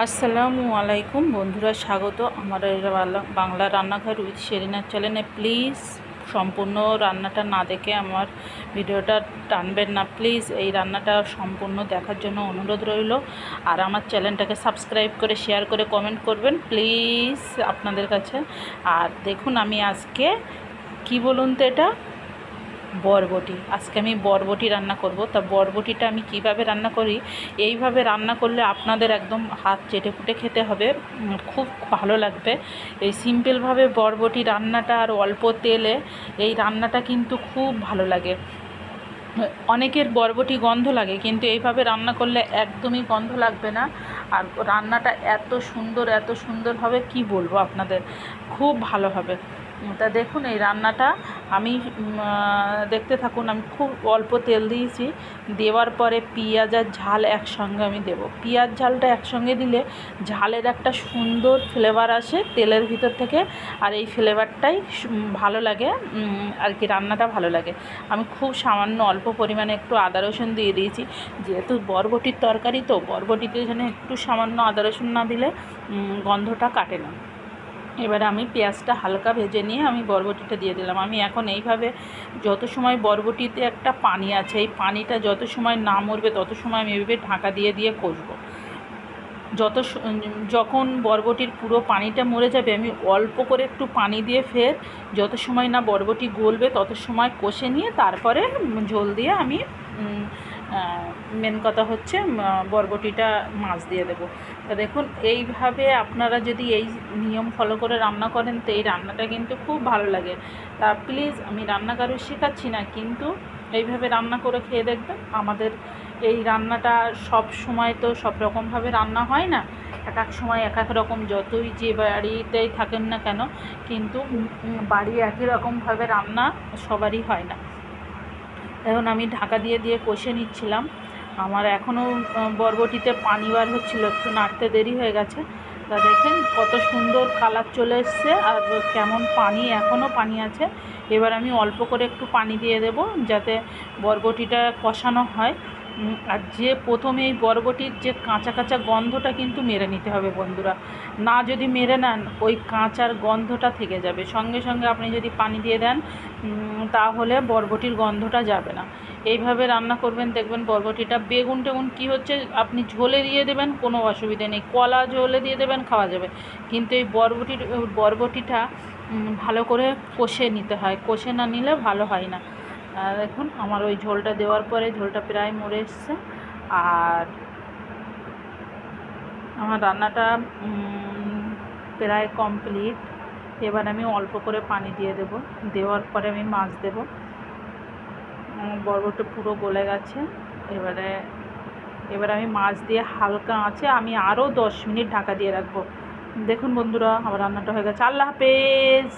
আসসালামু আলাইকুম বন্ধুরা, স্বাগত আমার এই বাংলা রান্নাঘর উইথ শেরিনার চ্যানেলে। প্লিজ সম্পূর্ণ রান্নাটা না দেখে আমার ভিডিওটা টানবেন না। প্লিজ এই রান্নাটা সম্পূর্ণ দেখার জন্য অনুরোধ রইল। আর আমার চ্যানেলটাকে সাবস্ক্রাইব করে শেয়ার করে কমেন্ট করবেন প্লিজ আপনাদের কাছে। আর দেখুন, আমি আজকে কি বলুন তো, এটা বরবটি। আজকে আমি বরবটি রান্না করব। তা বরবটিটা আমি কিভাবে রান্না করি, এইভাবে রান্না করলে আপনাদের একদম হাত চেটেপুটে খেতে হবে, খুব ভালো লাগবে। এই সিম্পলভাবে বরবটি রান্নাটা আর অল্প তেলে এই রান্নাটা কিন্তু খুব ভালো লাগে। অনেকের বরবটি গন্ধ লাগে, কিন্তু এইভাবে রান্না করলে একদমই গন্ধ লাগবে না। আর রান্নাটা এত সুন্দর হবে, কি বলবো আপনাদের, খুব ভালো হবে। তা দেখুন, এই রান্নাটা আমি দেখতে থাকুন। আমি খুব অল্প তেল দিয়েছি, দেওয়ার পরে পেঁয়াজ আর ঝাল একসঙ্গে আমি দেব। পেঁয়াজ ঝালটা একসঙ্গে দিলে ঝালের একটা সুন্দর ফ্লেভার আসে তেলের ভিতর থেকে, আর এই ফ্লেভারটাই ভালো লাগে আর কি, রান্নাটা ভালো লাগে। আমি খুব সামান্য অল্প পরিমাণে একটু আদা রসুন দিয়ে দিয়েছি, যেহেতু বরবটির তরকারি, তো বরবটিতে যেন একটু সামান্য আদা রসুন না দিলে গন্ধটা কাটে না। এবারে আমি পেঁয়াজটা হালকা ভেজে নিয়ে আমি বরবটিটা দিয়ে দিলাম। আমি এখন এইভাবে যত সময় বরবটিতে একটা পানি আছে, এই পানিটা যত সময় না মরবে তত সময় আমি এইভাবে ঢাকা দিয়ে দিয়ে কষবো। যখন বরবটির পুরো পানিটা মরে যাবে, আমি অল্প করে একটু পানি দিয়ে ফের যত সময় না বরবটি গলবে তত সময় কষে নিয়ে তারপরে ঝোল দিয়ে আমি মেন কথা হচ্ছে বরবটিটা মাছ দিয়ে দেবো। তা দেখুন, এইভাবে আপনারা যদি এই নিয়ম ফলো করে রান্না করেন তো এই রান্নাটা কিন্তু খুব ভালো লাগে। তা প্লিজ, আমি রান্না কারো শেখাচ্ছি না, কিন্তু এইভাবে রান্না করে খেয়ে দেখবেন। আমাদের এই রান্নাটা সব সময় তো সব রকমভাবে রান্না হয় না, এক এক সময় এক এক রকম, যতই যে বাড়িতেই থাকেন না কেন, কিন্তু বাড়ি একই রকমভাবে রান্না সবারই হয় না। এখন আমি ঢাকা দিয়ে দিয়ে কষে নিচ্ছিলাম। আমার এখনও বরবটিতে পানি বার হচ্ছিলো, একটু নাড়তে দেরি হয়ে গেছে। তা দেখেন কত সুন্দর কালার চলে এসছে, আর কেমন পানি, এখনও পানি আছে। এবার আমি অল্প করে একটু পানি দিয়ে দেব, যাতে বরবটিটা কষানো হয়। আর যে প্রথমে এই বরবটির যে কাঁচা কাঁচা গন্ধটা কিন্তু মেরে নিতে হবে বন্ধুরা, না যদি মেরে নেন ওই কাঁচার গন্ধটা থেকে যাবে। সঙ্গে সঙ্গে আপনি যদি পানি দিয়ে দেন তাহলে বরবটির গন্ধটা যাবে না। এইভাবে রান্না করবেন, দেখবেন বরবটিটা, বেগুন টেগুন কী হচ্ছে আপনি ঝোলে দিয়ে দেবেন, কোনো অসুবিধা নেই, কলা ঝোলে দিয়ে দেবেন, খাওয়া যাবে। কিন্তু এই বরবটিটা ভালো করে কষে নিতে হয়, কষে না নিলে ভালো হয় না। দেখুন, আমার ওই ঝোলটা দেওয়ার পরে ঝোলটা প্রায় মরে এসছে, আর আমার রান্নাটা প্রায় কমপ্লিট। এবার আমি অল্প করে পানি দিয়ে দেব, দেওয়ার পরে আমি মাছ দেব। বরবটি পুরো গলে গেছে। এবার আমি মাছ দিয়ে হালকা আঁচে আমি আরও 10 মিনিট ঢাকা দিয়ে রাখবো। দেখুন বন্ধুরা, আমার রান্নাটা হয়ে গেছে। আল্লাহ হাফেজ।